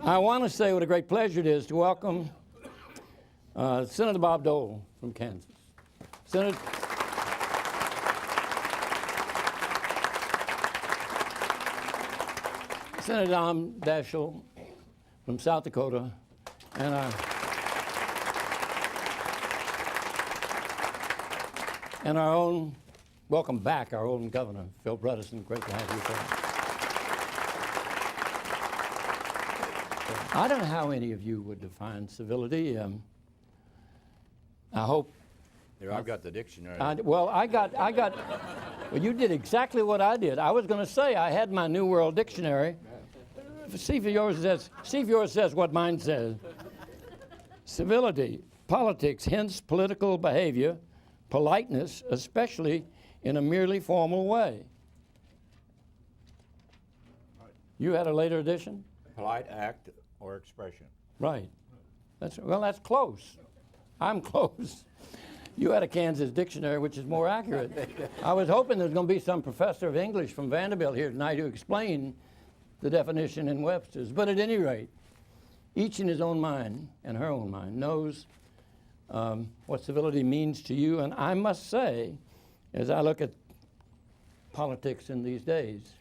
I want to say what a great pleasure it is to welcome Senator Bob Dole from Kansas. Senator Tom Daschle from South Dakota, and our own, welcome back, our own Governor, Phil Bredesen. Great to have you, Phil. I don't know how any of you would define civility. I hope. Here, I've got the dictionary. Well, you did exactly what I did. I was going to say I had my New World Dictionary. See if yours says what mine says. Civility, politics, hence political behavior, politeness, especially in a merely formal way. You had a later edition? Polite act or expression. Right. That's close. I'm close. You had a Kansas dictionary, which is more accurate. I was hoping there was going to be some professor of English from Vanderbilt here tonight to explain the definition in Webster's. But at any rate, each in his own mind and her own mind knows what civility means to you. And I must say, as I look at politics in these days,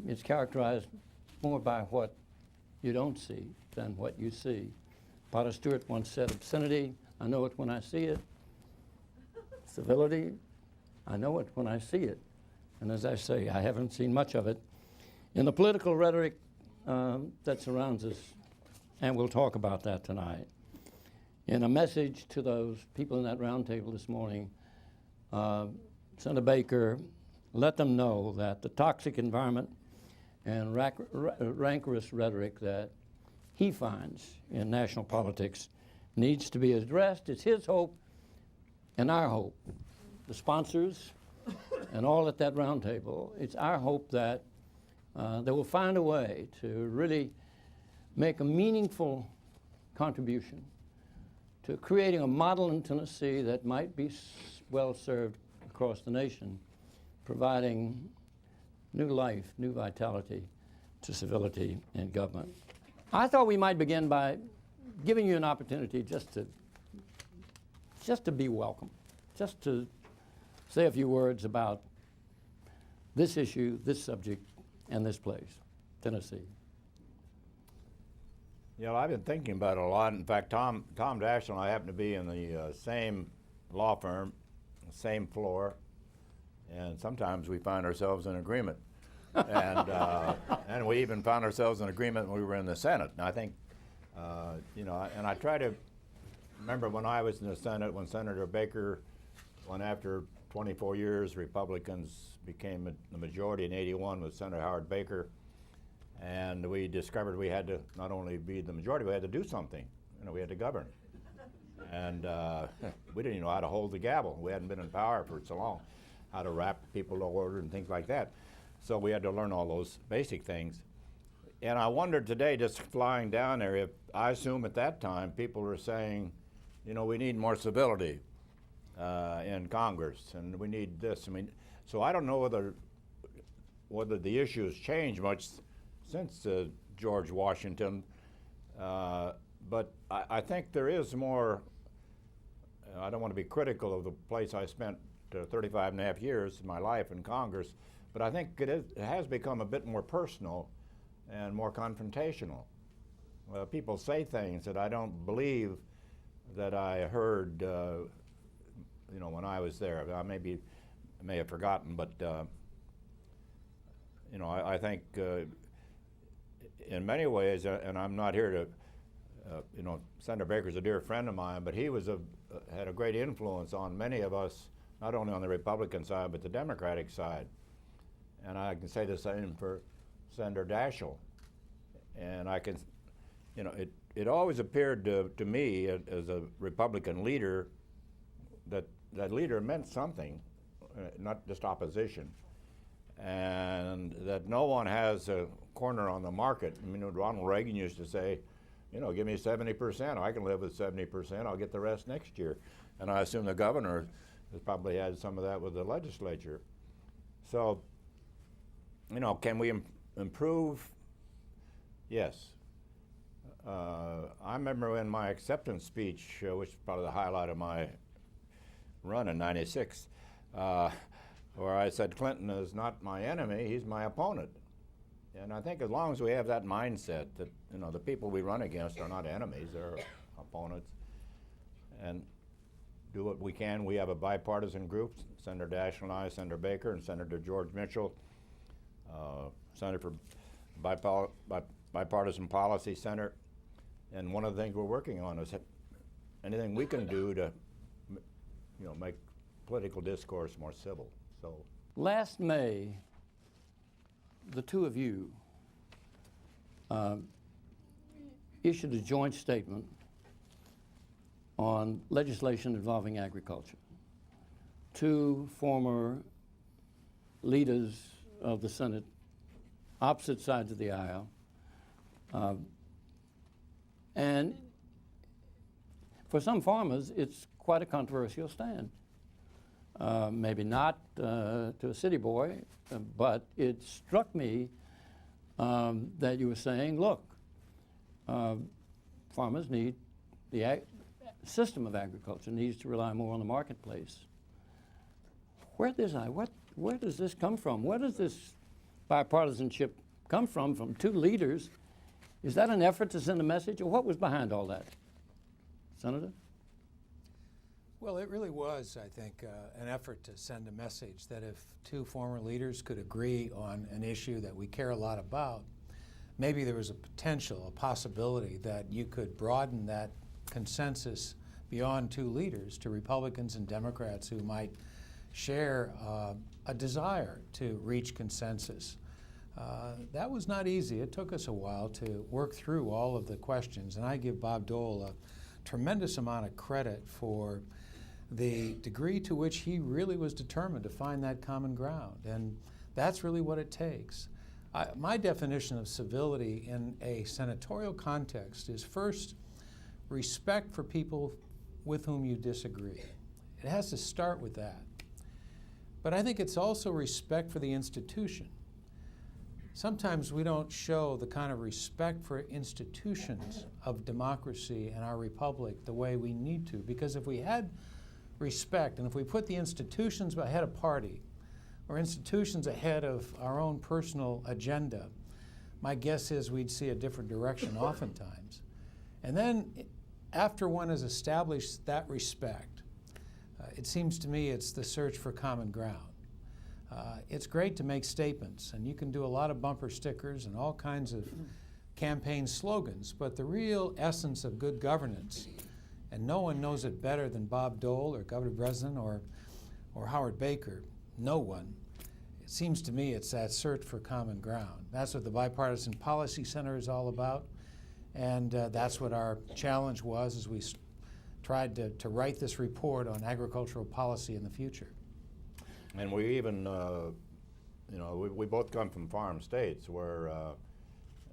it's characterized more by what you don't see than what you see. Potter Stewart once said, obscenity, I know it when I see it. Civility, I know it when I see it. And as I say, I haven't seen much of it in the political rhetoric that surrounds us, and we'll talk about that tonight. In a message to those people in that round table this morning, Senator Baker let them know that the toxic environment and rancorous rhetoric that he finds in national politics needs to be addressed. It's his hope and our hope, the sponsors and all at that round table. It's our hope that they will find a way to really make a meaningful contribution to creating a model in Tennessee that might be well served across the nation, providing new life, new vitality to civility in government. I thought we might begin by giving you an opportunity just to be welcome, just to say a few words about this issue, this subject, and this place, Tennessee. You know, I've been thinking about it a lot. In fact, Tom Daschle and I happen to be in the same law firm, same floor, and sometimes we find ourselves in agreement. And we even found ourselves in agreement when we were in the Senate. And I think, and I try to remember when I was in the Senate, when Senator Baker, when after 24 years, Republicans became the majority in '81 with Senator Howard Baker, and we discovered we had to not only be the majority, we had to do something. You know, we had to govern. And we didn't even know how to hold the gavel. We hadn't been in power for so long, how to wrap people to order and things like that. So we had to learn all those basic things. And I wondered today, just flying down there, if I assume at that time people were saying, you know, we need more civility in Congress, and we need this. I mean, so I don't know whether the issue has changed much since George Washington, but I think there is more. I don't want to be critical of the place I spent 35 and a half years of my life in Congress, but I think it has become a bit more personal and more confrontational. People say things that I don't believe that I heard, when I was there. I may have forgotten, but I think in many ways, and I'm not here to, Senator Baker's a dear friend of mine, but he had a great influence on many of us, not only on the Republican side, but the Democratic side. And I can say the same for Senator Daschle. And I can, it always appeared to me as a Republican leader that leader meant something, not just opposition. And that no one has a corner on the market. I mean, Ronald Reagan used to say, give me 70%, I can live with 70%, I'll get the rest next year. And I assume the governor has probably had some of that with the legislature. So, can we improve? Yes. I remember in my acceptance speech, which is probably the highlight of my run in '96, where I said Clinton is not my enemy, he's my opponent. And I think as long as we have that mindset that, you know, the people we run against are not enemies, they're opponents, and do what we can. We have a bipartisan group, Senator Daschle and I, Senator Baker, and Senator George Mitchell, Senator for Bipartisan Policy Center. And one of the things we're working on is anything we can do to, you know, make political discourse more civil. So last May, the two of you issued a joint statement on legislation involving agriculture. Two former leaders of the Senate, opposite sides of the aisle, and for some farmers, it's quite a controversial stand. Maybe not to a city boy, but it struck me that you were saying, look, farmers need, the system of agriculture needs to rely more on the marketplace. Where does this come from? Where does this bipartisanship come from two leaders? Is that an effort to send a message, or what was behind all that? Senator? Well, it really was, I think, an effort to send a message that if two former leaders could agree on an issue that we care a lot about, maybe there was a potential, a possibility that you could broaden that consensus beyond two leaders to Republicans and Democrats who might share a desire to reach consensus. That was not easy. It took us a while to work through all of the questions, and I give Bob Dole a tremendous amount of credit for the degree to which he really was determined to find that common ground, and that's really what it takes. My definition of civility in a senatorial context is first, respect for people with whom you disagree. It has to start with that. But I think it's also respect for the institution. Sometimes we don't show the kind of respect for institutions of democracy and our republic the way we need to, because if we had respect and if we put the institutions ahead of party or institutions ahead of our own personal agenda, my guess is we'd see a different direction oftentimes. And then after one has established that respect, it seems to me it's the search for common ground. It's great to make statements, and you can do a lot of bumper stickers and all kinds of campaign slogans, but the real essence of good governance, and no one knows it better than Bob Dole or Governor Bredesen or Howard Baker, no one. It seems to me it's that search for common ground. That's what the Bipartisan Policy Center is all about, and that's what our challenge was as we tried to write this report on agricultural policy in the future. And we even, you know, we both come from farm states where,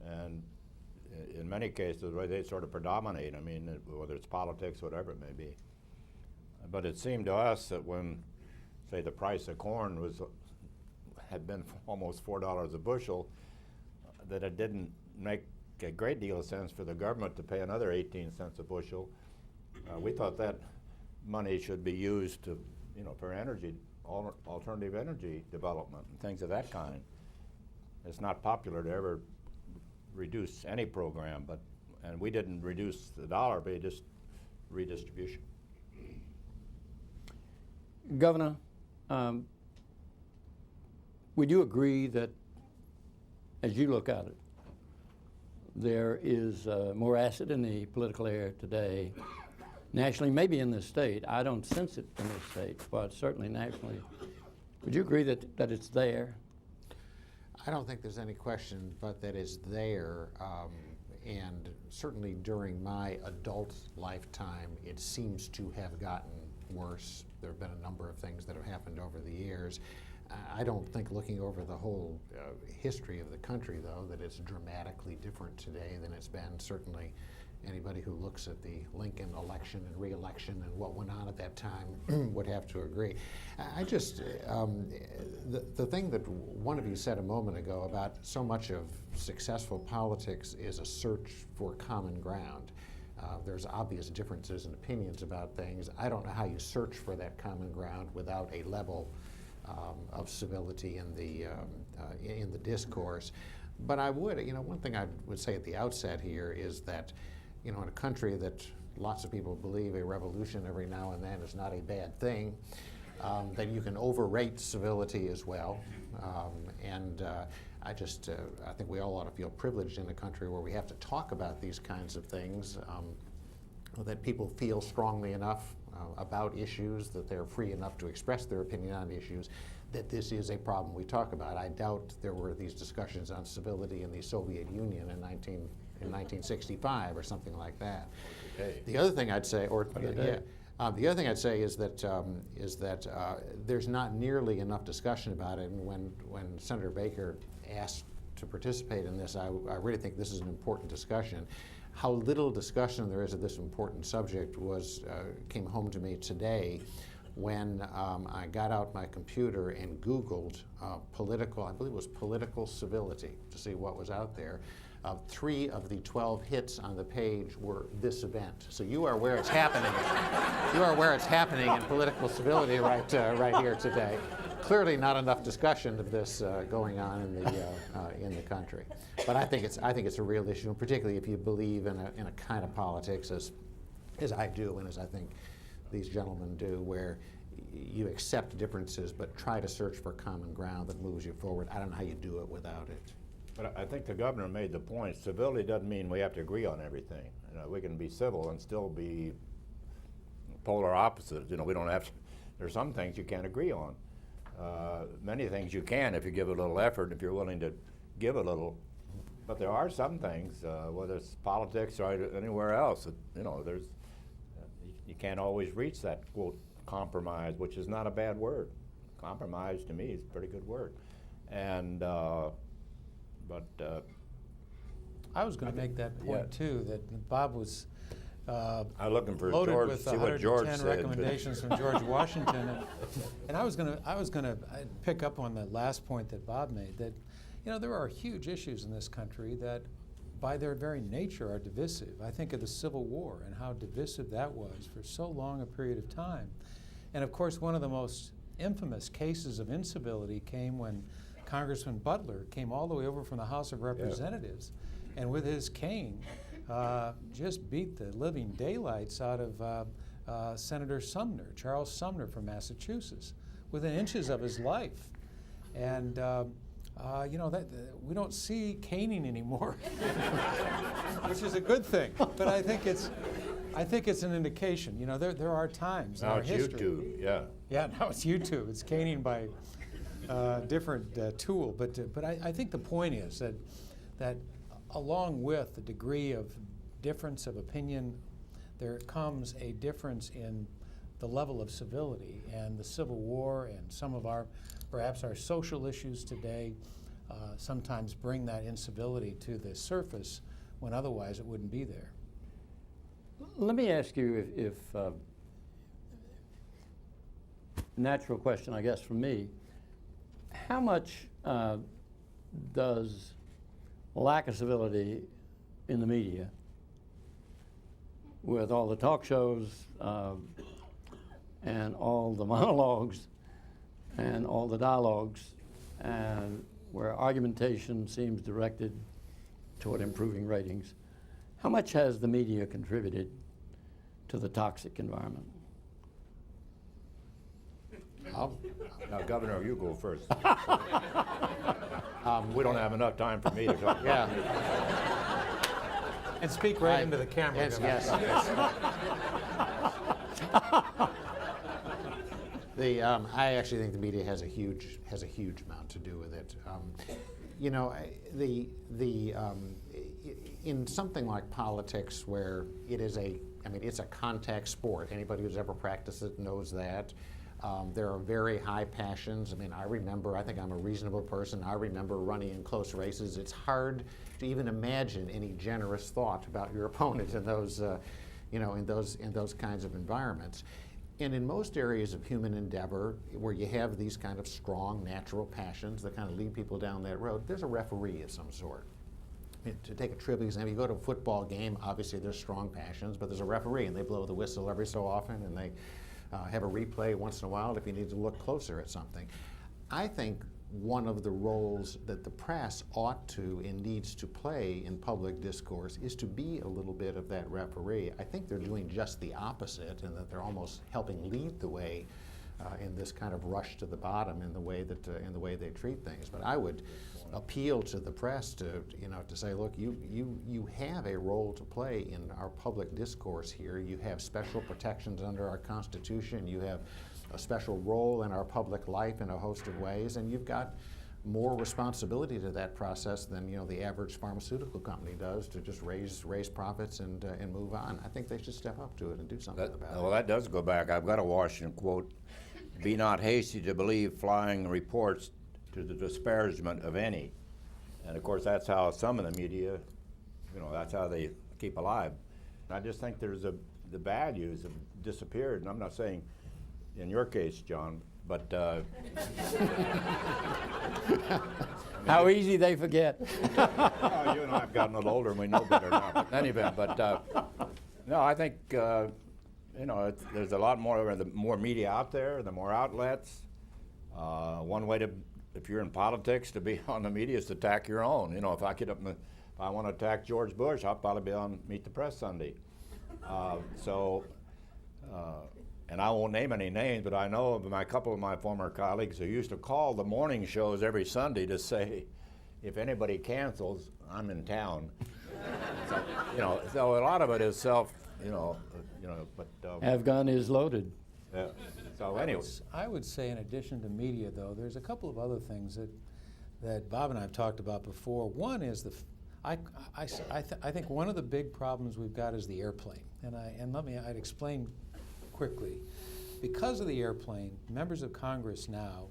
and in many cases, where they sort of predominate. I mean, whether it's politics, whatever it may be. But it seemed to us that when, say, the price of corn had been almost $4 a bushel, that it didn't make a great deal of sense for the government to pay another 18 cents a bushel. We thought that money should be used to, you know, for energy, alternative energy development and things of that kind. It's not popular to ever reduce any program, and we didn't reduce the dollar, but just redistribution. Governor, would you agree that, as you look at it, there is more acid in the political air today, nationally, maybe in this state? I don't sense it in this state, but certainly nationally. Would you agree that it's there? I don't think there's any question but that it's there, and certainly during my adult lifetime, it seems to have gotten worse. There have been a number of things that have happened over the years. I don't think, looking over the whole history of the country, though, that it's dramatically different today than it's been certainly Anybody who looks at the Lincoln election and re-election and what went on at that time would have to agree. I just, the thing that one of you said a moment ago about so much of successful politics is a search for common ground. There's obvious differences in opinions about things. I don't know how you search for that common ground without a level of civility in the discourse. But I would, one thing I would say at the outset here is that, in a country that lots of people believe a revolution every now and then is not a bad thing, that you can overrate civility as well. I think we all ought to feel privileged in a country where we have to talk about these kinds of things, that people feel strongly enough about issues, that they're free enough to express their opinion on issues, that this is a problem we talk about. I doubt there were these discussions on civility in the Soviet Union in 1965 or something like that. Okay. The other thing I'd say, the other thing I'd say is that there's not nearly enough discussion about it. And when Senator Baker asked to participate in this, I really think this is an important discussion. How little discussion there is of this important subject came home to me today when I got out my computer and Googled I believe it was political civility, to see what was out there. 3 of the 12 hits on the page were this event. So you are where it's happening. You are where it's happening in political civility right here today. Clearly not enough discussion of this going on in the country. But I think it's a real issue, and particularly if you believe in a kind of politics as I do, and as I think these gentlemen do, where you accept differences but try to search for common ground that moves you forward. I don't know how you do it without it. But I think the governor made the point, civility doesn't mean we have to agree on everything. We can be civil and still be polar opposites. We don't have to, there's some things you can't agree on. Many things you can if you give a little effort, if you're willing to give a little. But there are some things, whether it's politics or anywhere else, that, you can't always reach that, quote, compromise, which is not a bad word. Compromise, to me, is a pretty good word. And, I was going to make that point too, that Bob was I'm looking for loaded George, with see what George 110 said. recommendations from George Washington, and I was going to pick up on the last point that Bob made, that there are huge issues in this country that, by their very nature, are divisive. I think of the Civil War and how divisive that was for so long a period of time, and of course one of the most infamous cases of incivility came when Congressman Butler came all the way over from the House of Representatives, and with his cane just beat the living daylights out of Senator Sumner, Charles Sumner from Massachusetts, within inches of his life. And we don't see caning anymore, which is a good thing. But I think it's an indication. There are times in our history. Now it's YouTube, Yeah, now it's YouTube. It's caning by different tool. But I think the point is that along with the degree of difference of opinion, there comes a difference in the level of civility, and the Civil War and some of perhaps our social issues today sometimes bring that incivility to the surface when otherwise it wouldn't be there. Let me ask you if natural question, I guess, from me, how much does lack of civility in the media, with all the talk shows and all the monologues and all the dialogues, and where argumentation seems directed toward improving ratings, how much has the media contributed to the toxic environment? Now, Governor, you go first. We don't have enough time for me to talk. Yeah. And speak right into the camera. Yes. I actually think the media has a huge amount to do with it. In something like politics, where it's a contact sport. Anybody who's ever practiced it knows that. There are very high passions. I mean, I think I'm a reasonable person. I remember running in close races. It's hard to even imagine any generous thought about your opponent in those, in those kinds of environments. And in most areas of human endeavor, where you have these kind of strong natural passions that kind of lead people down that road, there's a referee of some sort. To take a trivial example, you go to a football game, obviously there's strong passions, but there's a referee and they blow the whistle every so often, and they have a replay once in a while if you need to look closer at something. I think one of the roles that the press ought to and needs to play in public discourse is to be a little bit of that referee. I think they're doing just the opposite, and that they're almost helping lead the way in this kind of rush to the bottom in the way they treat things. But I would appeal to the press to say, look, you have a role to play in our public discourse here. You have special protections under our Constitution. You have a special role in our public life in a host of ways, and you've got more responsibility to that process than the average pharmaceutical company does, to just raise profits and move on. I think they should step up to it and do something about it. Well, that does go back. I've got a Washington quote: "Be not hasty to believe flying reports to the disparagement of any." And of course, that's how some of the media, that's how they keep alive. And I just think the values have disappeared. And I'm not saying in your case, John, but How easy they forget. well, you and I have gotten a little older and we know better now. But in any event, no, I think there's a lot more. The more media out there, the more outlets. One way to, if you're in politics, to be on the media is to attack your own. If I get up, if I want to attack George Bush, I'll probably be on Meet the Press Sunday. And I won't name any names, but I know of a couple of my former colleagues who used to call the morning shows every Sunday to say, if anybody cancels, I'm in town. So a lot of it is Have gun is loaded. Yeah. So anyway. I would say, in addition to media, though, there's a couple of other things that Bob and I have talked about before. One is I think one of the big problems we've got is the airplane, I'd explain quickly. Because of the airplane, members of Congress now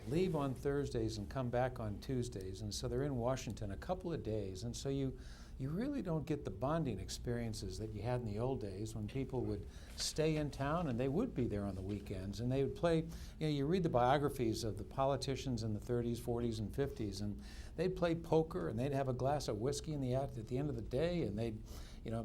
leave on Thursdays and come back on Tuesdays, and so they're in Washington a couple of days, and so you really don't get the bonding experiences that you had in the old days when people would stay in town and they would be there on the weekends and they would play. You read the biographies of the politicians in the 30s, 40s, and 50s, and they'd play poker and they'd have a glass of whiskey at the end of the day, and they'd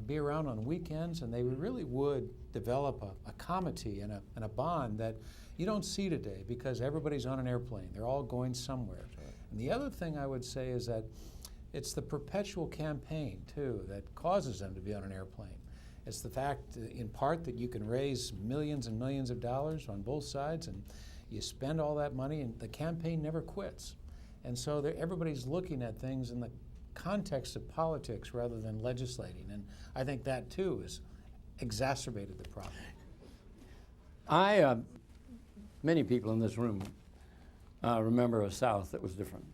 be around on weekends, and they really would develop a comity and a bond that you don't see today because everybody's on an airplane. They're all going somewhere. Right. And the other thing I would say is that it's the perpetual campaign, too, that causes them to be on an airplane. It's the fact, in part, that you can raise millions and millions of dollars on both sides, and you spend all that money, and the campaign never quits. And so everybody's looking at things in the context of politics rather than legislating, and I think that too has exacerbated the problem. Many people in this room remember a South that was different,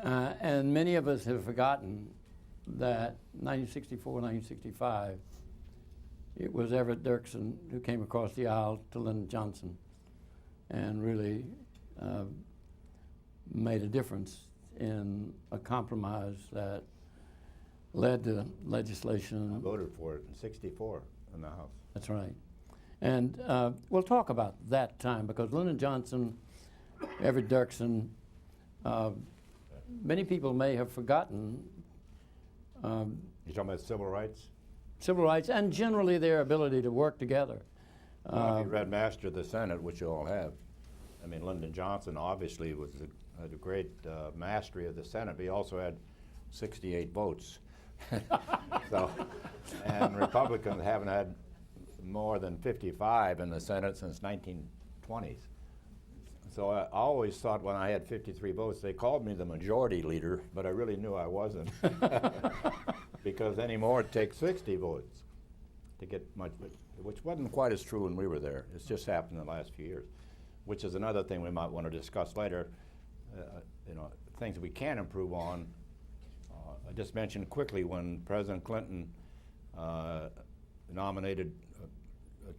and many of us have forgotten that 1964, 1965, it was Everett Dirksen who came across the aisle to Lyndon Johnson and really made a difference in a compromise that led to legislation. I voted for it in '64 in the House. That's right. And we'll talk about that time, because Lyndon Johnson, Everett Dirksen, many people may have forgotten. You're talking about civil rights? Civil rights, and generally their ability to work together. Well, if you read Master of the Senate, which you all have, I mean, Lyndon Johnson obviously had a great mastery of the Senate, but he also had 68 votes. And Republicans haven't had more than 55 in the Senate since 1920s. So I always thought when I had 53 votes, they called me the majority leader, but I really knew I wasn't. Because anymore it takes 60 votes to get much, which wasn't quite as true when we were there. It's just happened in the last few years, which is another thing we might want to discuss later. Things we can improve on. I just mentioned quickly when President Clinton nominated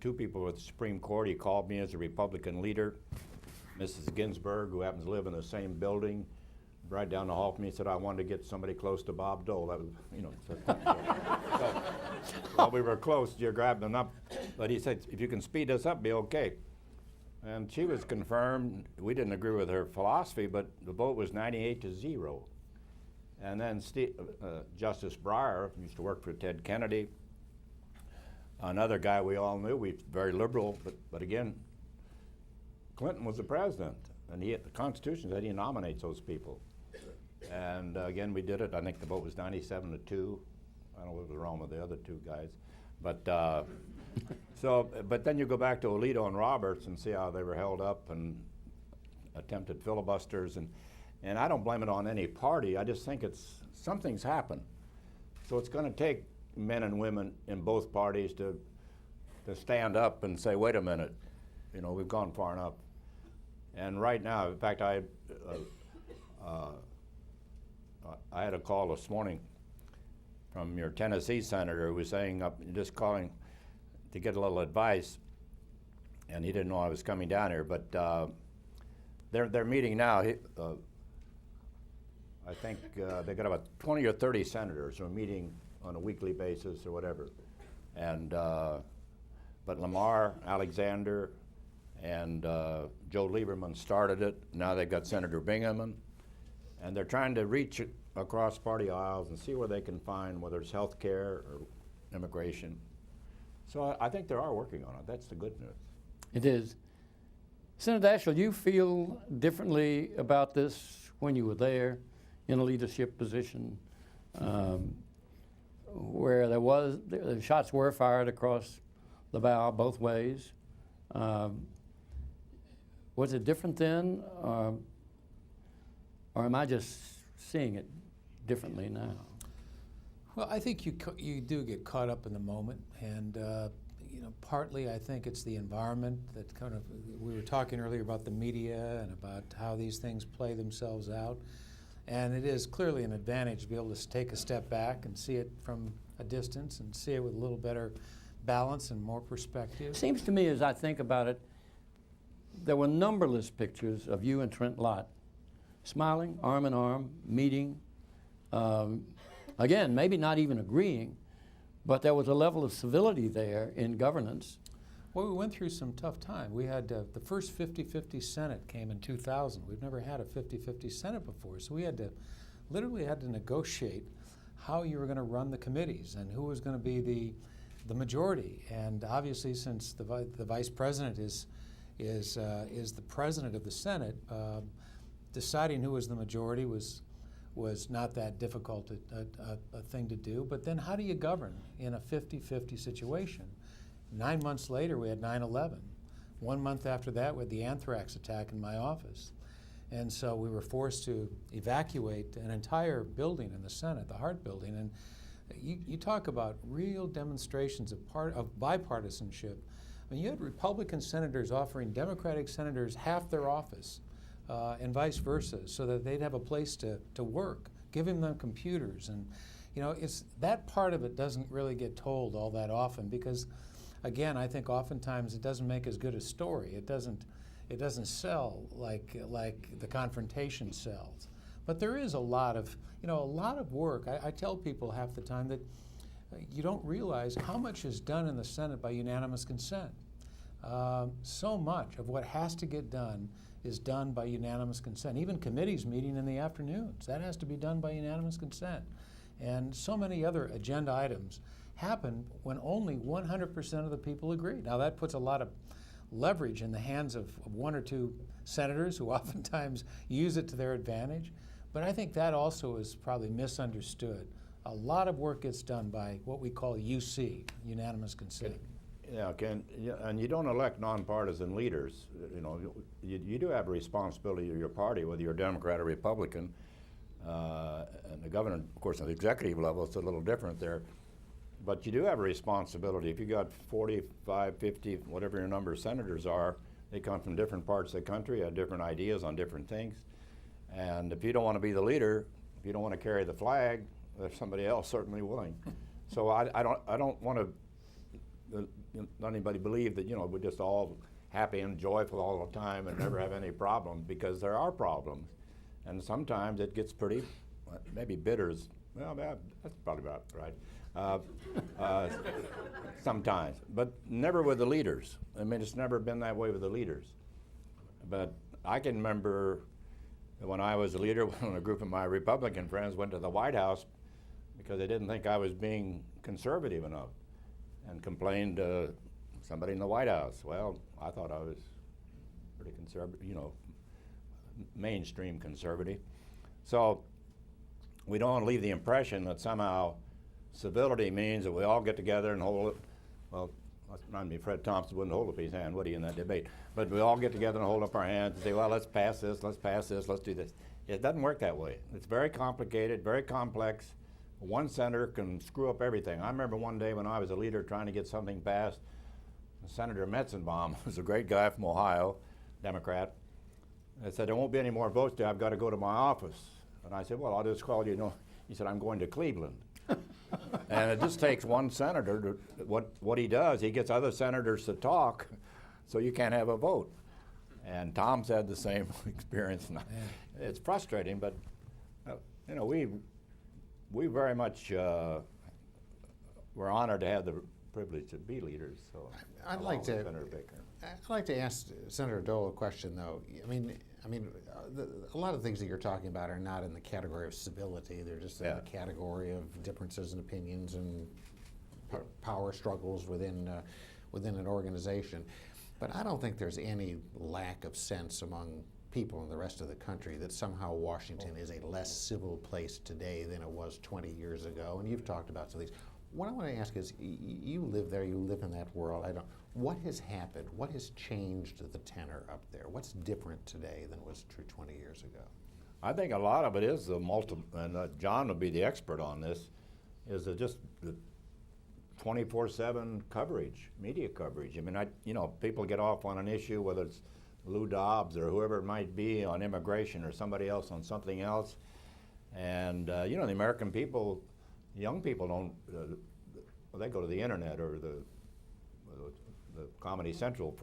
two people with the Supreme Court. He called me as a Republican leader. Mrs. Ginsburg, who happens to live in the same building, right down the hall from me, said, I wanted to get somebody close to Bob Dole. That was, you know, so while we were close, you grabbed them up. But he said, if you can speed this up, be okay. And she was confirmed. We didn't agree with her philosophy, but the vote was 98-0. And then Justice Breyer, who used to work for Ted Kennedy, another guy we all knew, very liberal, but again, Clinton was the president, and the Constitution said he nominates those people. And again, we did it. I think the vote was 97-2. I don't know what was wrong with the other two guys. But but then you go back to Alito and Roberts and see how they were held up and attempted filibusters. And I don't blame it on any party. I just think something's happened. So it's going to take men and women in both parties to stand up and say, wait a minute, you know, we've gone far enough. And right now, in fact, I had a call this morning from your Tennessee senator who was saying, just calling to get a little advice, and he didn't know I was coming down here, but they're meeting now. I think they got about 20 or 30 senators who are meeting on a weekly basis or whatever. And but Lamar, Alexander, and Joe Lieberman started it. Now they've got Senator Bingaman, and they're trying to reach across party aisles and see where they can find, whether it's health care or immigration. So I think they are working on it. That's the good news. It is. Senator Daschle, you feel differently about this when you were there in a leadership position, where the shots were fired across the bow both ways. Was it different then, or am I just seeing it differently now? Well, I think you do get caught up in the moment, and you know, partly I think it's the environment that kind of, we were talking earlier about the media and about how these things play themselves out, and it is clearly an advantage to be able to take a step back and see it from a distance and see it with a little better balance and more perspective. Seems to me, as I think about it, there were numberless pictures of you and Trent Lott smiling, arm in arm, meeting. Again, maybe not even agreeing, but there was a level of civility there in governance. Well, we went through some tough time. We had the first 50-50 Senate came in 2000. We've never had a 50-50 Senate before, so we literally had to negotiate how you were going to run the committees and who was going to be the majority. And obviously, since the vice president is the president of the Senate, deciding who was the majority was not that difficult a thing to do. But then how do you govern in a 50-50 situation? 9 months later, we had 9/11. 1 month after that, we had the anthrax attack in my office. And so we were forced to evacuate an entire building in the Senate, the Hart Building. And you talk about real demonstrations of bipartisanship. I mean, you had Republican senators offering Democratic senators half their office, and vice versa, so that they'd have a place to work, giving them computers. And you know, it's that part of it doesn't really get told all that often because, again, I think oftentimes it doesn't make as good a story. It doesn't sell like the confrontation sells. But there is a lot of work. I tell people half the time that you don't realize how much is done in the Senate by unanimous consent. So much of what has to get done is done by unanimous consent. Even committees meeting in the afternoons, that has to be done by unanimous consent. And so many other agenda items happen when only 100% of the people agree. Now that puts a lot of leverage in the hands of one or two senators who oftentimes use it to their advantage. But I think that also is probably misunderstood. A lot of work gets done by what we call UC, unanimous consent. Yeah, and you don't elect nonpartisan leaders. You know, you do have a responsibility to your party, whether you're a Democrat or Republican. And the governor, of course, at the executive level, it's a little different there. But you do have a responsibility. If you got 45, 50, whatever your number of senators are, they come from different parts of the country, have different ideas on different things. And if you don't want to be the leader, if you don't want to carry the flag, there's somebody else certainly willing. So I don't want to let anybody believe that, we're just all happy and joyful all the time and never have any problems, because there are problems. And sometimes it gets pretty, maybe bitter is, well, that's probably about right. Sometimes, but never with the leaders. I mean, it's never been that way with the leaders. But I can remember when I was a leader, when a group of my Republican friends went to the White House because they didn't think I was being conservative enough, and complained to somebody in the White House. Well, I thought I was pretty conservative, mainstream conservative. So we don't want to leave the impression that somehow civility means that we all get together and hold it. Well, that's remind me, Fred Thompson wouldn't hold up his hand, would he, in that debate? But we all get together and hold up our hands and say, well, let's pass this, let's pass this, let's do this. It doesn't work that way. It's very complicated, very complex. One senator can screw up everything. I remember one day when I was a leader trying to get something passed, Senator Metzenbaum was a great guy from Ohio, Democrat. I said, there won't be any more votes today, I've got to go to my office. And I said, well, I'll just call you. He said, I'm going to Cleveland. And it just takes one senator to, what he does, he gets other senators to talk, so you can't have a vote. And Tom's had the same experience. It's frustrating, but we very much we're honored to have the privilege to be leaders. So I'd like to Senator Baker. I'd like to ask Senator Dole a question, though. A lot of things that you're talking about are not in the category of civility. They're just in the category of differences in opinions and power struggles within an organization. But I don't think there's any lack of sense among people in the rest of the country that somehow Washington is a less civil place today than it was 20 years ago. And you've talked about some of these. What I want to ask is, you live there, you live in that world. What has happened? What has changed the tenor up there? What's different today than was true 20 years ago? I think a lot of it is the and John would be the expert on this, is just the 24/7 coverage, media coverage. I mean, people get off on an issue, whether it's Lou Dobbs or whoever it might be on immigration, or somebody else on something else. And, the American people, young people don't, they go to the internet or the Comedy Central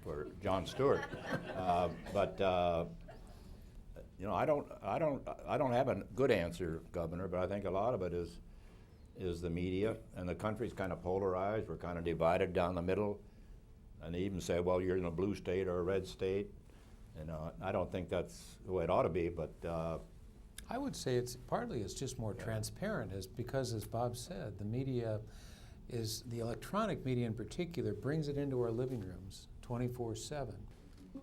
for Jon Stewart. But I don't have a good answer, Governor, but I think a lot of it is the media, and the country's kind of polarized. We're kind of divided down the middle. And they even say, well, you're in a blue state or a red state. I don't think that's the way it ought to be, but I would say it's just more transparent, because as Bob said, the media the electronic media in particular brings it into our living rooms 24/7.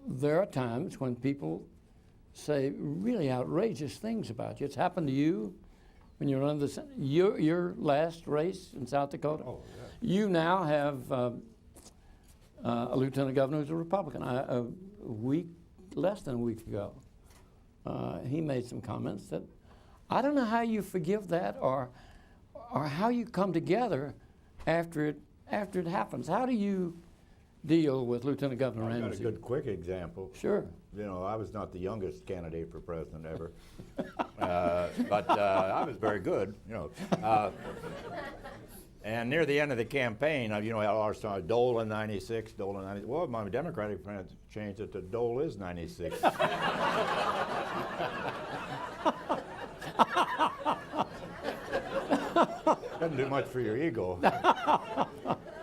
There are times when people say really outrageous things about you. It's happened to you when you run your last race in South Dakota. Oh, yeah. You now have a lieutenant governor who's a Republican. Less than a week ago, he made some comments that I don't know how you forgive that, or how you come together after it happens. How do you deal with Lieutenant Governor Ramsey? I've got a good quick example. Sure. I was not the youngest candidate for president ever, but I was very good. And near the end of the campaign, I started Dole in '96, Dole in '96. Well, my Democratic friends changed it to Dole is '96. Doesn't do much for your ego.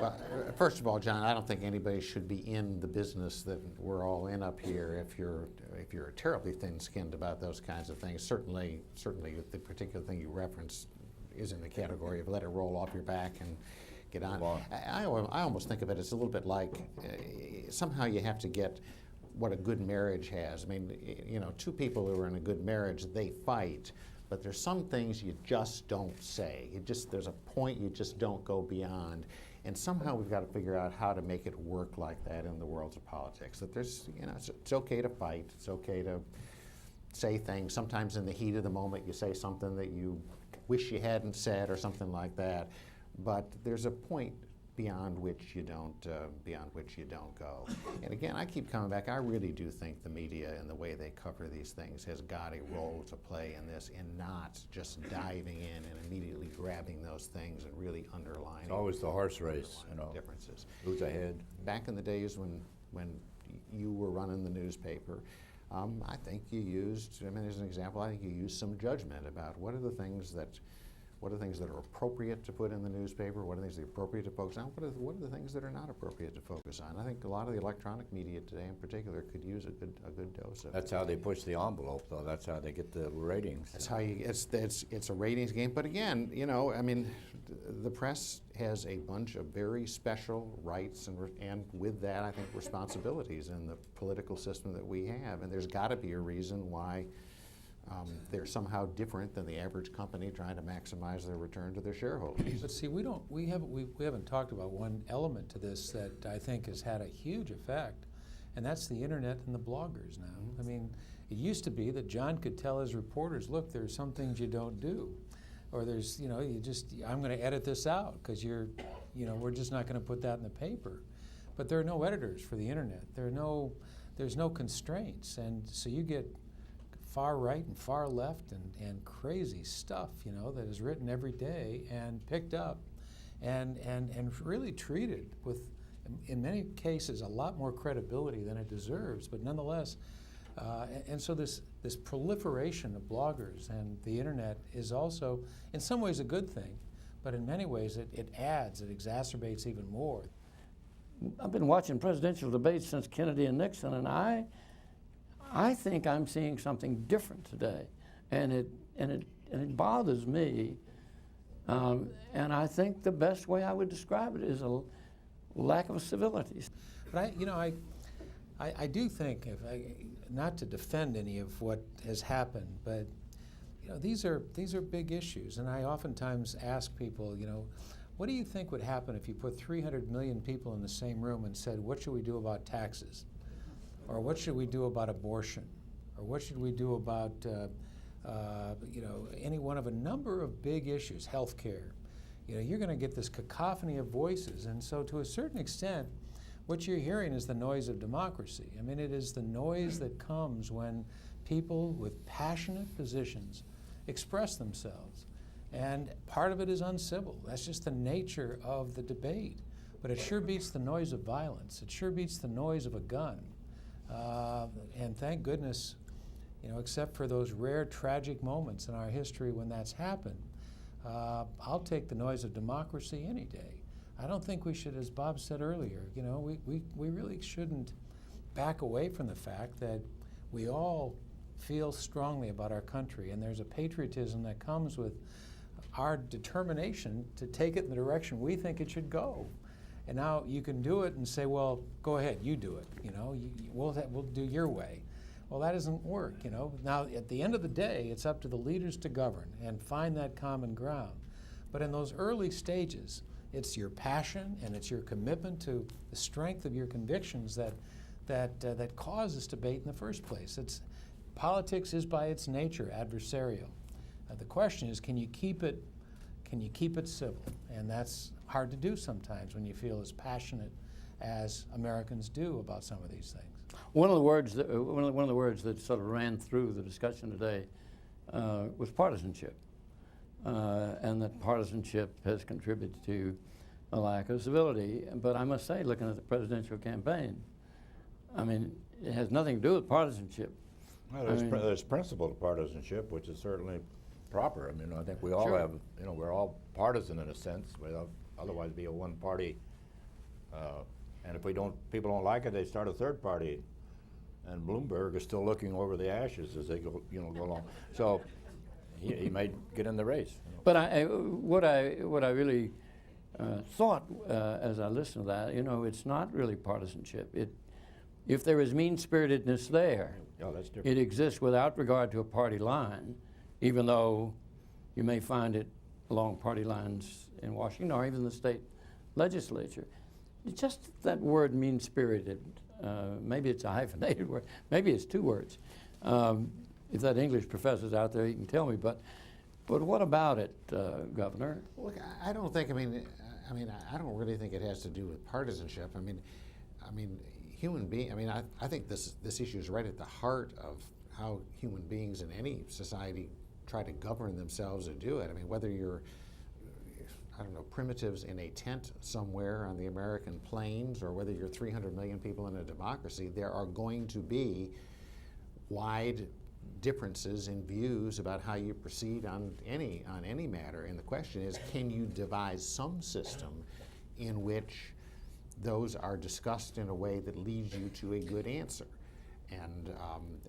Well, first of all, John, I don't think anybody should be in the business that we're all in up here if you're terribly thin-skinned about those kinds of things. Certainly the particular thing you referenced is in the category of let it roll off your back and get on. I almost think of it as a little bit like somehow you have to get what a good marriage has. I mean, two people who are in a good marriage, they fight, but there's some things you just don't say. There's a point you just don't go beyond. And somehow we've got to figure out how to make it work like that in the worlds of politics. That there's, it's okay to fight. It's okay to say things. Sometimes in the heat of the moment you say something that you wish you hadn't said or something like that. But there's a point beyond which you don't go. And again, I keep coming back. I really do think the media and the way they cover these things has got a role to play in this, and not just diving in and immediately grabbing those things and really underlining. It's always the horse race, Differences. Who's ahead? Back in the days when you were running the newspaper, I think you used, as an example, I think you used some judgment about what are the things that are appropriate to put in the newspaper, what are the things that are appropriate to focus on, what are the things that are not appropriate to focus on. I think a lot of the electronic media today in particular could use a good dose of That's how they push the envelope, though. That's how they get the ratings. That's how it's a ratings game. But again, the press has a bunch of very special rights and with that, I think, responsibilities in the political system that we have. And there's got to be a reason why they're somehow different than the average company trying to maximize their return to their shareholders. But see, we haven't talked about one element to this that I think has had a huge effect, and that's the internet and the bloggers now. I mean, it used to be that John could tell his reporters, look, there's some things you don't do, or there's, I'm going to edit this out because we're just not going to put that in the paper. But there are no editors for the internet. There's no constraints, and so you get far right and far left and crazy stuff, that is written every day and picked up and really treated with, in many cases, a lot more credibility than it deserves. But nonetheless, and so this proliferation of bloggers and the internet is also, in some ways, a good thing, but in many ways it exacerbates even more. I've been watching presidential debates since Kennedy and Nixon, and I think I'm seeing something different today, and it bothers me. And I think the best way I would describe it is a lack of civility. But I do think, not to defend any of what has happened, but these are big issues, and I oftentimes ask people, what do you think would happen if you put 300 million people in the same room and said, what should we do about taxes? Or what should we do about abortion? Or what should we do about, any one of a number of big issues, health care? You're going to get this cacophony of voices. And so to a certain extent, what you're hearing is the noise of democracy. I mean, it is the noise that comes when people with passionate positions express themselves. And part of it is uncivil. That's just the nature of the debate. But it sure beats the noise of violence. It sure beats the noise of a gun. And thank goodness, except for those rare tragic moments in our history when that's happened, I'll take the noise of democracy any day. I don't think we should, as Bob said earlier, we really shouldn't back away from the fact that we all feel strongly about our country, and there's a patriotism that comes with our determination to take it in the direction we think it should go. And now you can do it and say, well, go ahead, you do it. We'll do your way. Well, that doesn't work. Now, at the end of the day, it's up to the leaders to govern and find that common ground. But in those early stages, it's your passion and it's your commitment to the strength of your convictions that causes debate in the first place. Politics is by its nature adversarial. The question is, can you keep it civil? And that's hard to do sometimes when you feel as passionate as Americans do about some of these things. One of the words that sort of ran through the discussion today was partisanship, and that partisanship has contributed to a lack of civility. But I must say, looking at the presidential campaign, I mean, it has nothing to do with partisanship. Well, there's principled partisanship, which is certainly proper. I mean, I think we all Sure. have, we're all partisan in a sense. We'll otherwise be a one party. And if people don't like it, they start a third party. And Bloomberg is still looking over the ashes as they go along. So he may get in the race. But what I really thought as I listened to that, it's not really partisanship. If there is mean-spiritedness there, Yeah, that's different. it exists without regard to a party line, even though you may find it along party lines in Washington or even the state legislature. It's just that word mean-spirited. Maybe it's a hyphenated word. Maybe it's two words. If that English professor's out there, he can tell me. But what about it, Governor? Look, I don't think, I mean, I don't really think it has to do with partisanship. I mean, human being. I mean, I think this issue is right at the heart of how human beings in any society try to govern themselves and do it. I mean, whether you're, I don't know, primitives in a tent somewhere on the American plains, or whether you're 300 million people in a democracy, there are going to be wide differences in views about how you proceed on any matter. And the question is, can you devise some system in which those are discussed in a way that leads you to a good answer? And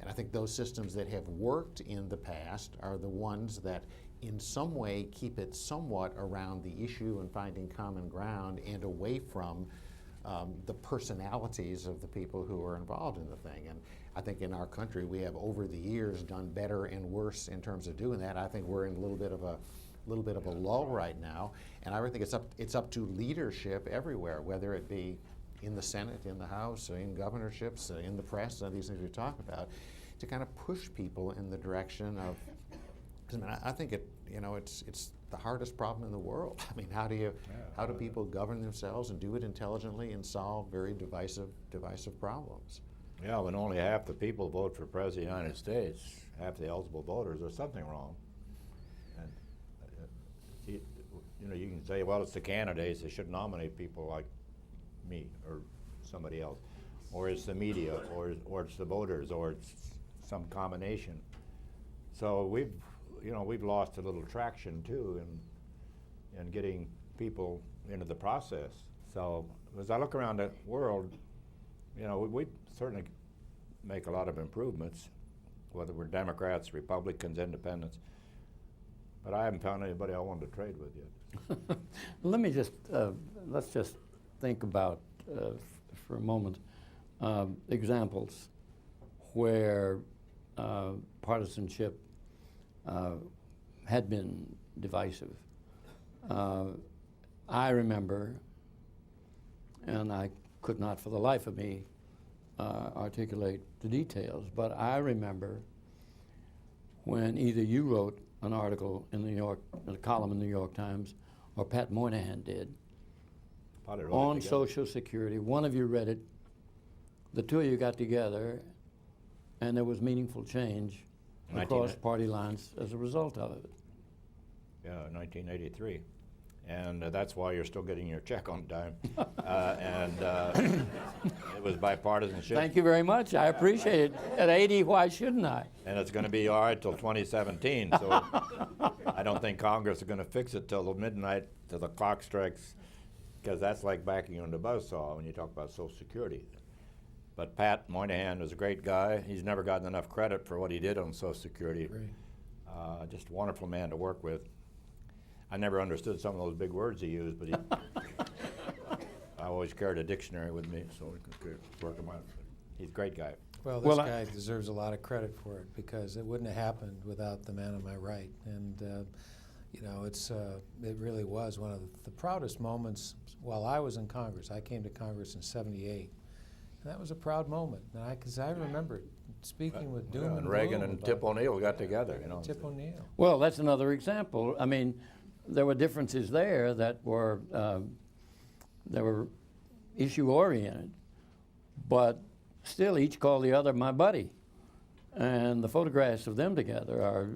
I think those systems that have worked in the past are the ones that in some way keep it somewhat around the issue and finding common ground, and away from the personalities of the people who are involved in the thing. And I think in our country we have over the years done better and worse in terms of doing that. I think we're in a little bit of a lull right now, and I really think it's up to leadership everywhere, whether it be in the Senate, in the House, in governorships, in the press, these things we talk about, to kind of push people in the direction of. I mean, I think it's the hardest problem in the world. I mean, how do people govern themselves and do it intelligently and solve very divisive problems? Yeah, when only half the people vote for President of the United States, half the eligible voters, there's something wrong. And you can say, well, it's the candidates, they should nominate people like me or somebody else, or it's the media, or it's the voters, or it's some combination. So we've lost a little traction too in getting people into the process. So as I look around the world, we certainly make a lot of improvements, whether we're Democrats, Republicans, Independents, but I haven't found anybody I wanted to trade with yet. Let's just think about, for a moment, examples where partisanship had been divisive. I remember, and I could not for the life of me articulate the details, but I remember when either you wrote an article in a column in the New York Times, or Pat Moynihan did, on Social Security. One of you read it, the two of you got together, and there was meaningful change across party lines as a result of it. Yeah, 1983. And that's why you're still getting your check on time. It was bipartisanship. Thank you very much. I appreciate it. At 80, why shouldn't I? And it's going to be all right till 2017. So I don't think Congress is going to fix it till midnight, till the clock strikes, because that's like backing on the buzzsaw when you talk about Social Security. But Pat Moynihan was a great guy. He's never gotten enough credit for what he did on Social Security. Just a wonderful man to work with. I never understood some of those big words he used, but I always carried a dictionary with me, so we could work them out. He's a great guy. Well, this guy deserves a lot of credit for it, because it wouldn't have happened without the man on my right. And it really was one of the proudest moments while I was in Congress. I came to Congress in '78, and that was a proud moment. Because I remember speaking with doom and Reagan gloom and Tip O'Neill got together. Tip O'Neill. Well, that's another example. I mean, there were differences there that were issue-oriented, but still each called the other my buddy. And the photographs of them together are...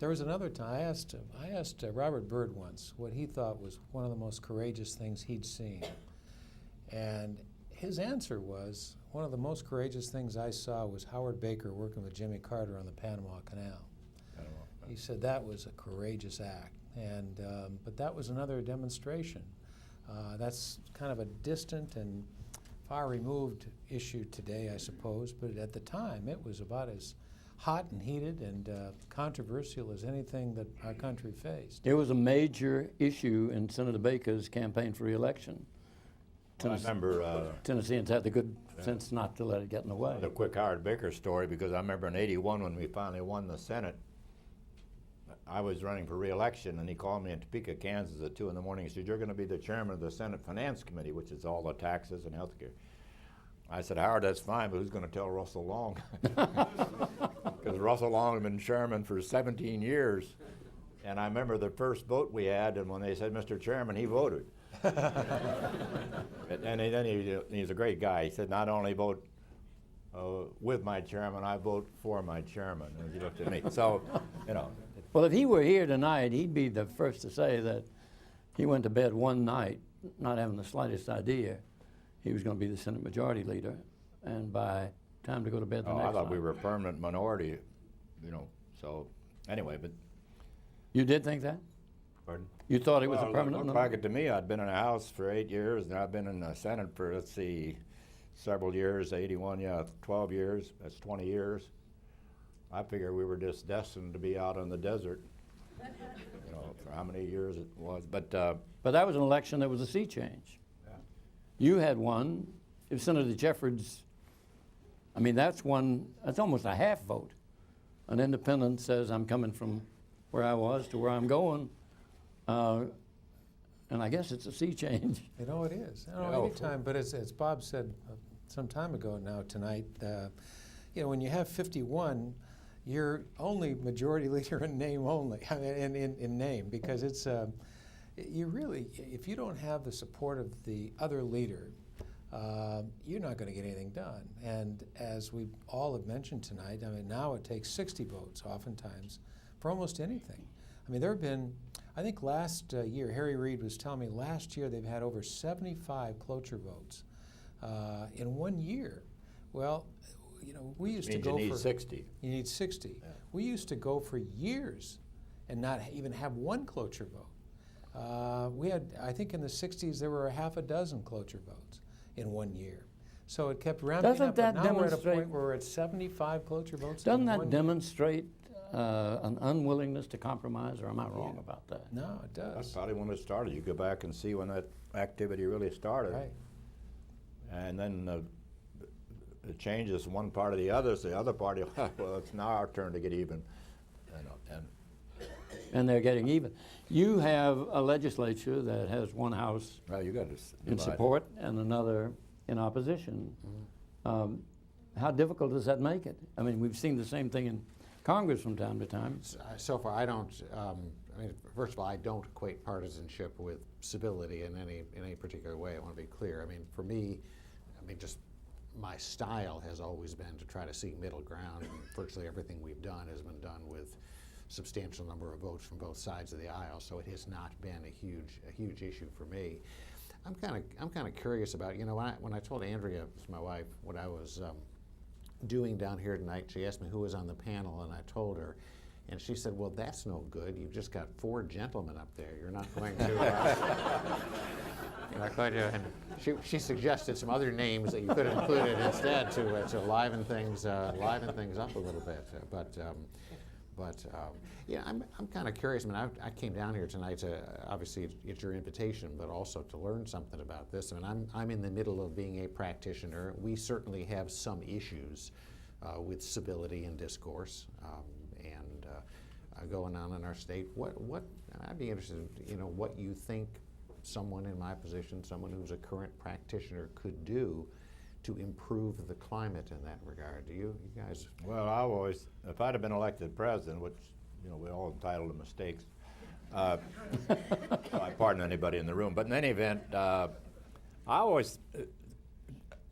There was another time, I asked Robert Byrd once what he thought was one of the most courageous things he'd seen. And his answer was, one of the most courageous things I saw was Howard Baker working with Jimmy Carter on the Panama Canal. He said that was a courageous act. And but that was another demonstration. That's kind of a distant and far removed issue today, I suppose, but at the time it was about as hot and heated and controversial as anything that our country faced. It was a major issue in Senator Baker's campaign for re-election. I remember Tennesseans had the good sense not to let it get in the way. the quick Howard Baker story, because I remember in '81 when we finally won the Senate, I was running for re-election, and he called me in Topeka, Kansas at 2 in the morning. He said, "You're going to be the chairman of the Senate Finance Committee, which is all the taxes and health care." I said, "Howard, that's fine, but who's going to tell Russell Long?" Because Russell Long had been chairman for 17 years, And I remember the first vote we had, and when they said, Mr. Chairman, he voted. And then he's a great guy. He said, not only vote with my chairman, I vote for my chairman. And he looked at me. So, you know. Well, if he were here tonight, he'd be the first to say that he went to bed one night not having the slightest idea he was going to be the Senate Majority Leader, and by time to go to bed the next night. I thought we were a permanent minority, you know. So, anyway, but. You did think that? Pardon? You thought it was a permanent looked minority? like it to me. I'd been in the House for 8 years, and I've been in the Senate for, let's see, several years, 81, 12 years. That's 20 years. I figured we were just destined to be out in the desert, you know, for how many years it was. But that was an election that was a sea change. Yeah. You had one. If Senator Jeffords, I mean, that's almost a half vote. An independent says, I'm coming from where I was to where I'm going. And I guess it's a sea change. You know, it is. Anytime, but as Bob said some time ago now tonight, you know, when you have 51, you're only majority leader in name only, in name, because it's, you really, if you don't have the support of the other leader, you're not going to get anything done. And as we all have mentioned tonight, I mean, now it takes 60 votes oftentimes for almost anything. I mean, there have been, I think last year, Harry Reid was telling me last year they've had over 75 cloture votes in 1 year. Well, you know, we used to go you need for 60. You need 60. Yeah. We used to go for years and not even have one cloture vote. We had, I think in the 60s, there were a half a dozen cloture votes in 1 year. So it kept ramping Doesn't up, that but now we're at a demonstrate- point where we're at 75 cloture votes Doesn't in that 1 year. demonstrate an unwillingness to compromise, or am I wrong about that? No, it does. That's probably when it started. You go back and see when that activity really started. Right. And then it changes from one party to the other, so the other party, well, it's now our turn to get even. You know, And they're getting even. You have a legislature that has one house well, you got to in support and another in opposition. How difficult does that make it? I mean, we've seen the same thing in Congress from time to time. So far, I don't. I mean, first of all, I don't equate partisanship with civility in any particular way. I want to be clear. I mean, for me, I mean, just my style has always been to try to seek middle ground, and virtually everything we've done has been done with substantial number of votes from both sides of the aisle. So it has not been a huge issue for me. I'm kind of curious about, you know, when I told Andrea, my wife, what I was doing down here tonight, she asked me who was on the panel, and I told her, and she said, well, that's no good. You've just got 4 gentlemen up there. You're not going to, you're not going to, and she suggested some other names that you could have included instead to liven things up a little bit. Yeah, I'm kind of curious. I mean, I came down here tonight to, obviously, it's your invitation, but also to learn something about this. I mean, I'm in the middle of being a practitioner. We certainly have some issues with civility and discourse going on in our state. I'd be interested in, you know, what you think someone in my position, someone who's a current practitioner, could do to improve the climate in that regard. Do you guys? Well, I always, if I'd have been elected president, which, you know, we're all entitled to mistakes, I pardon anybody in the room, but in any event, I always,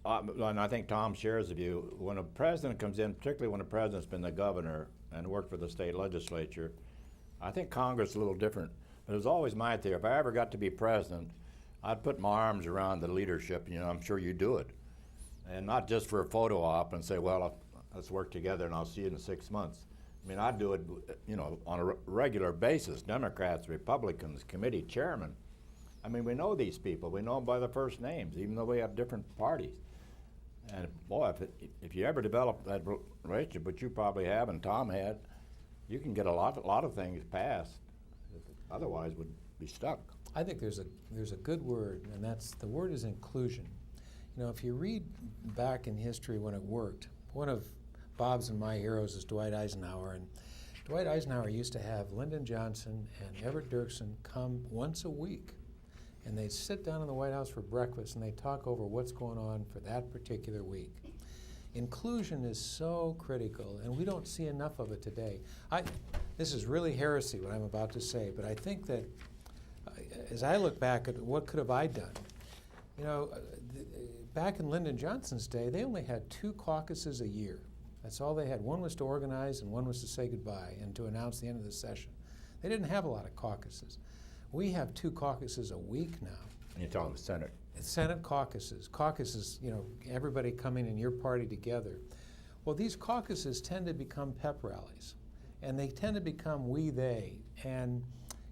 and I think Tom shares the view, when a president comes in, particularly when a president's been the governor and worked for the state legislature, I think Congress is a little different. But it was always my theory, if I ever got to be president, I'd put my arms around the leadership, you know, I'm sure you do it. And not just for a photo op and say, well, let's work together and I'll see you in 6 months. I mean, I do it, you know, on a regular basis. Democrats, Republicans, committee chairmen. I mean, we know these people. We know them by their first names, even though we have different parties. And boy, if you ever develop that relationship, which you probably have and Tom had, you can get a lot of things passed. Otherwise, would be stuck. I think there's a good word, and the word is inclusion. You know, if you read back in history when it worked, one of Bob's and my heroes is Dwight Eisenhower, and Dwight Eisenhower used to have Lyndon Johnson and Everett Dirksen come once a week, and they'd sit down in the White House for breakfast and they'd talk over what's going on for that particular week. Inclusion is so critical, and we don't see enough of it today. this is really heresy what I'm about to say, but I think that as I look back at what could have I done, you know, back in Lyndon Johnson's day, they only had 2 caucuses a year. That's all they had. One was to organize and one was to say goodbye and to announce the end of the session. They didn't have a lot of caucuses. We have 2 caucuses a week now. And you're talking the Senate. Senate caucuses. Caucuses, you know, everybody coming in your party together. Well, these caucuses tend to become pep rallies, and they tend to become we, they. And,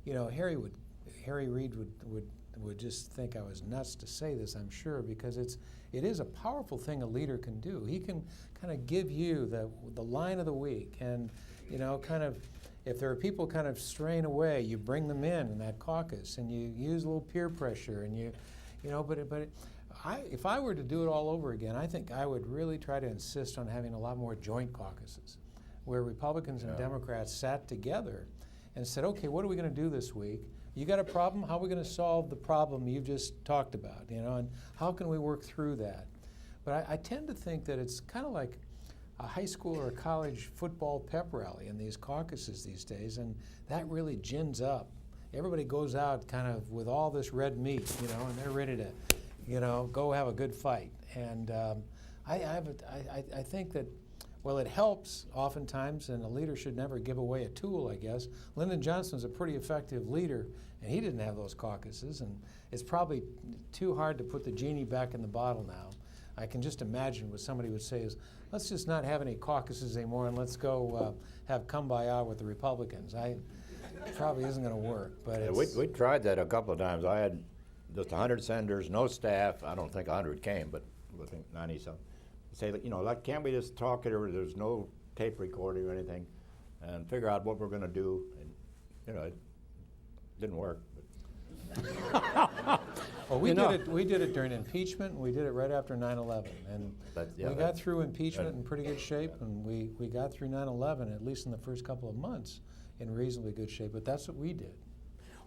you know, Harry Reid would just think I was nuts to say this, I'm sure, because it is a powerful thing a leader can do. He can kind of give you the line of the week, and, you know, kind of, if there are people kind of straying away, you bring them in that caucus, and you use a little peer pressure, and you know, if I were to do it all over again, I think I would really try to insist on having a lot more joint caucuses, where Republicans and Democrats sat together and said, okay, what are we going to do this week? You got a problem? How are we going to solve the problem you've just talked about? You know, and how can we work through that? But I tend to think that it's kind of like a high school or a college football pep rally in these caucuses these days, and that really gins up. Everybody goes out kind of with all this red meat, you know, and they're ready to, you know, go have a good fight. And I think that, well, it helps oftentimes, and a leader should never give away a tool, I guess. Lyndon Johnson's a pretty effective leader, and he didn't have those caucuses, and it's probably too hard to put the genie back in the bottle now. I can just imagine what somebody would say is, let's just not have any caucuses anymore, and let's go have kumbaya with the Republicans. Probably isn't going to work, but it's... We tried that a couple of times. I had just 100 senators, no staff. I don't think 100 came, but I think 90-something. Say, you know, like, can't we just talk it over? There's no tape recording or anything, and figure out what we're going to do. And, you know, it didn't work. Well, we did it during impeachment, and we did it right after 9/11, and we got through impeachment in pretty good shape, and we got through 9/11, at least in the first couple of months, in reasonably good shape. But that's what we did.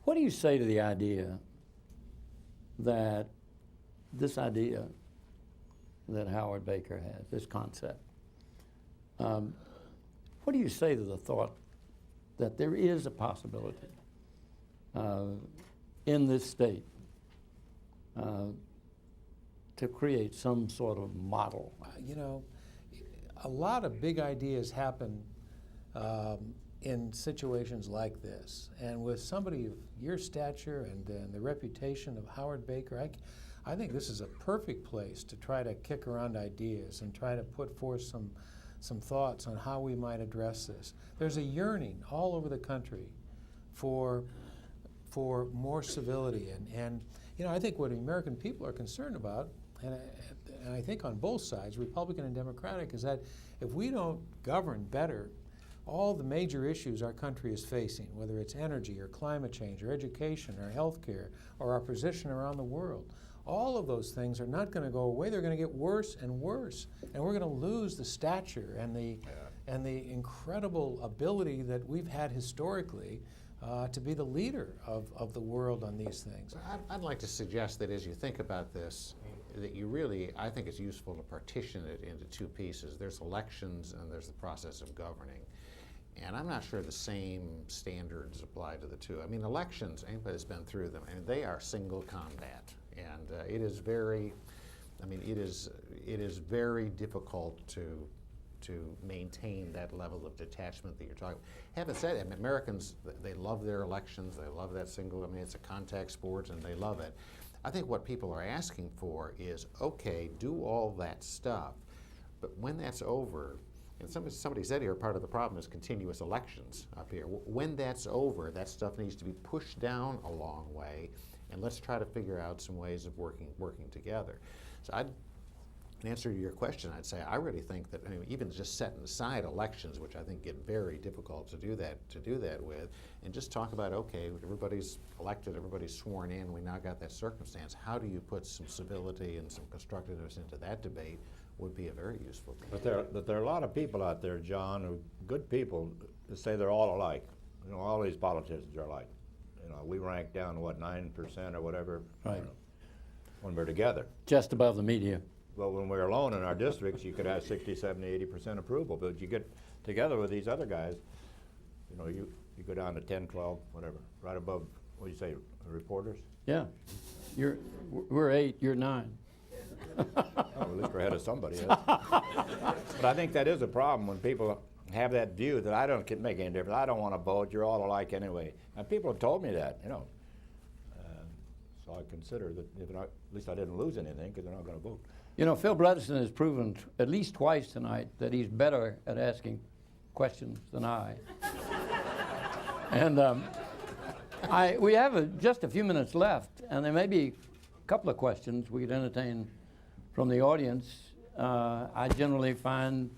What do you say to the idea that that Howard Baker has, this concept? What do you say to the thought that there is a possibility in this state to create some sort of model? You know, a lot of big ideas happen in situations like this. And with somebody of your stature and the reputation of Howard Baker, I think this is a perfect place to try to kick around ideas and try to put forth some thoughts on how we might address this. There's a yearning all over the country for more civility. And you know, I think what American people are concerned about, and I think on both sides, Republican and Democratic, is that if we don't govern better, all the major issues our country is facing, whether it's energy or climate change or education or healthcare or our position around the world, all of those things are not going to go away. They're going to get worse and worse, and we're going to lose the stature and the incredible ability that we've had historically to be the leader of the world on these things. I'd like to suggest that as you think about this, that you really, I think it's useful to partition it into 2 pieces. There's elections and there's the process of governing. And I'm not sure the same standards apply to the 2. I mean, elections, anybody that's been through them, and they are single combat. And it is very, I mean, it is very difficult to maintain that level of detachment that you're talking about. Having said that, Americans, they love their elections, they love that single, I mean, it's a contact sport and they love it. I think what people are asking for is, okay, do all that stuff, but when that's over, and somebody said here, part of the problem is continuous elections up here. When that's over, that stuff needs to be pushed down a long way, and let's try to figure out some ways of working together. So in answer to your question, I'd say I really think that, I mean, even just setting aside elections, which I think get very difficult to do that with, and just talk about, okay, everybody's elected, everybody's sworn in, we now got that circumstance. How do you put some civility and some constructiveness into that debate? Would be a very useful thing. But there are a lot of people out there, John, good people, that say they're all alike. You know, all these politicians are alike. You know, we rank down, what, 9% or whatever, right, when we're together. Just above the media. Well, when we're alone in our districts, you could have 60, 70, 80% approval. But you get together with these other guys, You know, you go down to 10, 12, whatever, right above, what do you say, reporters? Yeah. We're 8, you're 9. Well, at least we're ahead of somebody else. But I think that is a problem when people have that view that I don't make any difference. I don't want to vote. You're all alike anyway. And people have told me that, you know. So I consider that if not, at least I didn't lose anything because they're not going to vote. You know, Phil Bredesen has proven at least twice tonight that he's better at asking questions than I. And we have just a few minutes left, and there may be a couple of questions we could entertain from the audience. I generally find,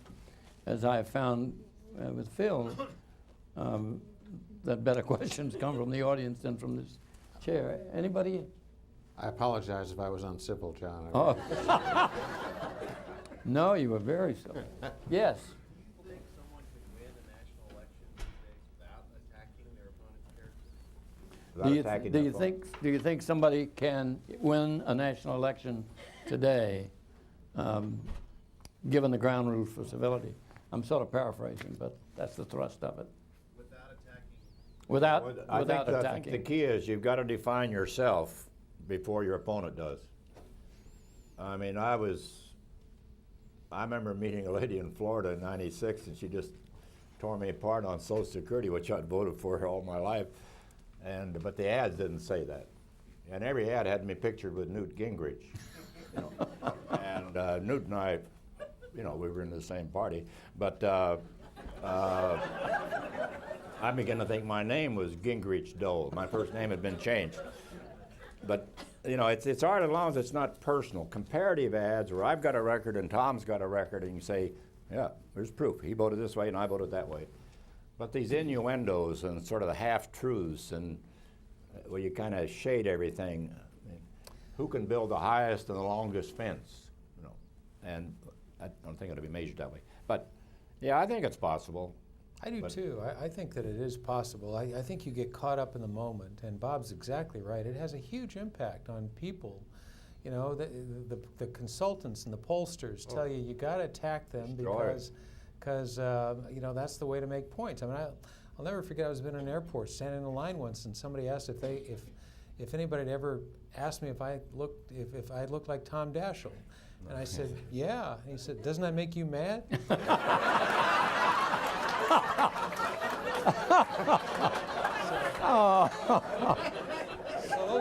as I have found with Phil, that better questions come from the audience than from this chair. Anybody? I apologize if I was uncivil, John. Oh. No, you were very civil. Yes. Do you think someone could win a national election today without attacking their opponent's character? Without attacking their opponent. Do you think somebody can win a national election today, given the ground rules for civility? I'm sort of paraphrasing, but that's the thrust of it. Without attacking? Without I attacking. think the key is you've got to define yourself before your opponent does. I mean, I remember meeting a lady in Florida in '96, and she just tore me apart on Social Security, which I'd voted for all my life. But the ads didn't say that. And every ad had me pictured with Newt Gingrich. You know. And Newt and I, you know, we were in the same party. But I began to think my name was Gingrich Dole. My first name had been changed. But, you know, it's hard as long as it's not personal. Comparative ads where I've got a record and Tom's got a record, and you say, yeah, there's proof. He voted this way and I voted that way. But these innuendos and sort of the half-truths and where you kind of shade everything. I mean, who can build the highest and the longest fence? You know, and I don't think it'll be measured that way. But, yeah, I think it's possible. I do too. I think that it is possible. I think you get caught up in the moment, and Bob's exactly right. It has a huge impact on people. You know, the consultants and the pollsters tell you got to attack them because you know, that's the way to make points. I mean, I'll never forget. I was in an airport, standing in a line once, and somebody asked if anybody had ever asked me if I looked like Tom Daschle, and I said, yeah. And he said, doesn't that make you mad?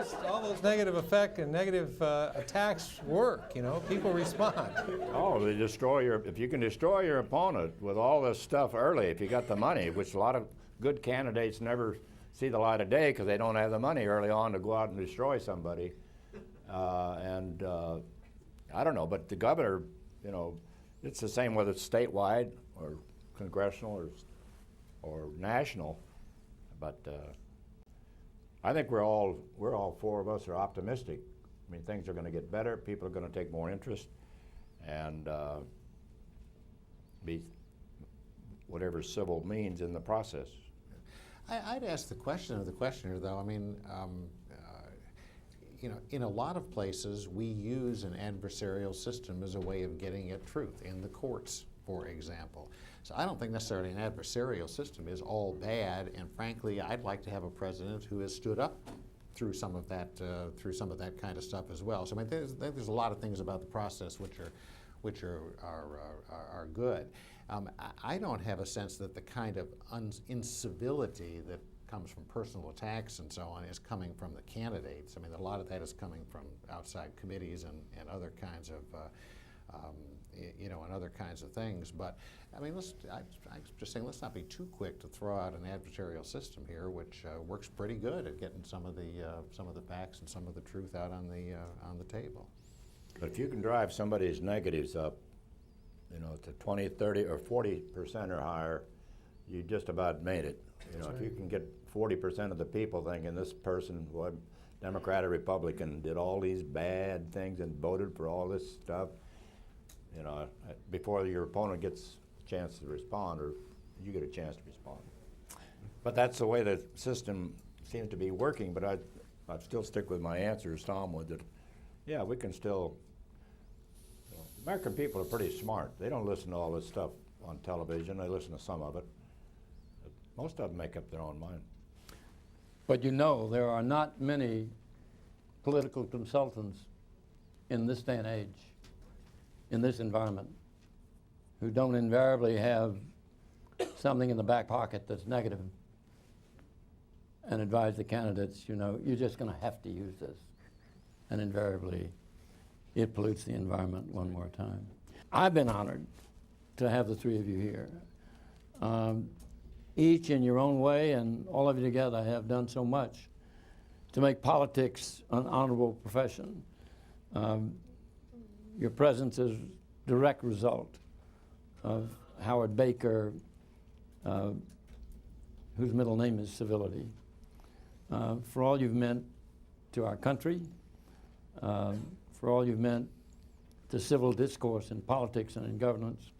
So all those negative effects and negative attacks work. You know, people respond. Oh, if you can destroy your opponent with all this stuff early, if you got the money, which a lot of good candidates never see the light of day because they don't have the money early on to go out and destroy somebody. I don't know, but the governor, you know, it's the same whether it's statewide or congressional or national. But I think we're all four of us are optimistic. I mean, things are going to get better. People are going to take more interest, and be whatever civil means in the process. I'd ask the question of the questioner, though. I mean, you know, in a lot of places, we use an adversarial system as a way of getting at truth, in the courts, for example. So I don't think necessarily an adversarial system is all bad, and frankly, I'd like to have a president who has stood up through some of that kind of stuff as well. So I mean, there's a lot of things about the process which are good. I don't have a sense that the kind of incivility that comes from personal attacks and so on is coming from the candidates. I mean, a lot of that is coming from outside committees and other kinds of, you know, and other kinds of things. But I mean, I'm just saying, let's not be too quick to throw out an adversarial system here, which works pretty good at getting some of the facts and some of the truth out on the table. But if you can drive somebody's negatives up, you know, to 20, 30, or 40% or higher, you just about made it. You know, if you can get 40% of the people thinking this person, well, Democrat or Republican, did all these bad things and voted for all this stuff, you know, before your opponent gets a chance to respond, or you get a chance to respond. But that's the way the system seems to be working. But I'd still stick with my answer, as Tom would, that, yeah, we can still. You know, American people are pretty smart. They don't listen to all this stuff on television. They listen to some of it. Most of them make up their own mind. But you know, there are not many political consultants in this day and age, in this environment, who don't invariably have something in the back pocket that's negative and advise the candidates, you know, you're just going to have to use this. And invariably, it pollutes the environment one more time. I've been honored to have the three of you here. Each in your own way, and all of you together have done so much to make politics an honorable profession. Your presence is a direct result of Howard Baker, whose middle name is Civility, for all you've meant to our country, for all you've meant to civil discourse in politics and in governance,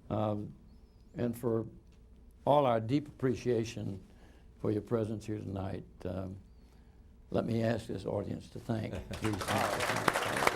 and for all our deep appreciation for your presence here tonight. Let me ask this audience to thank these people.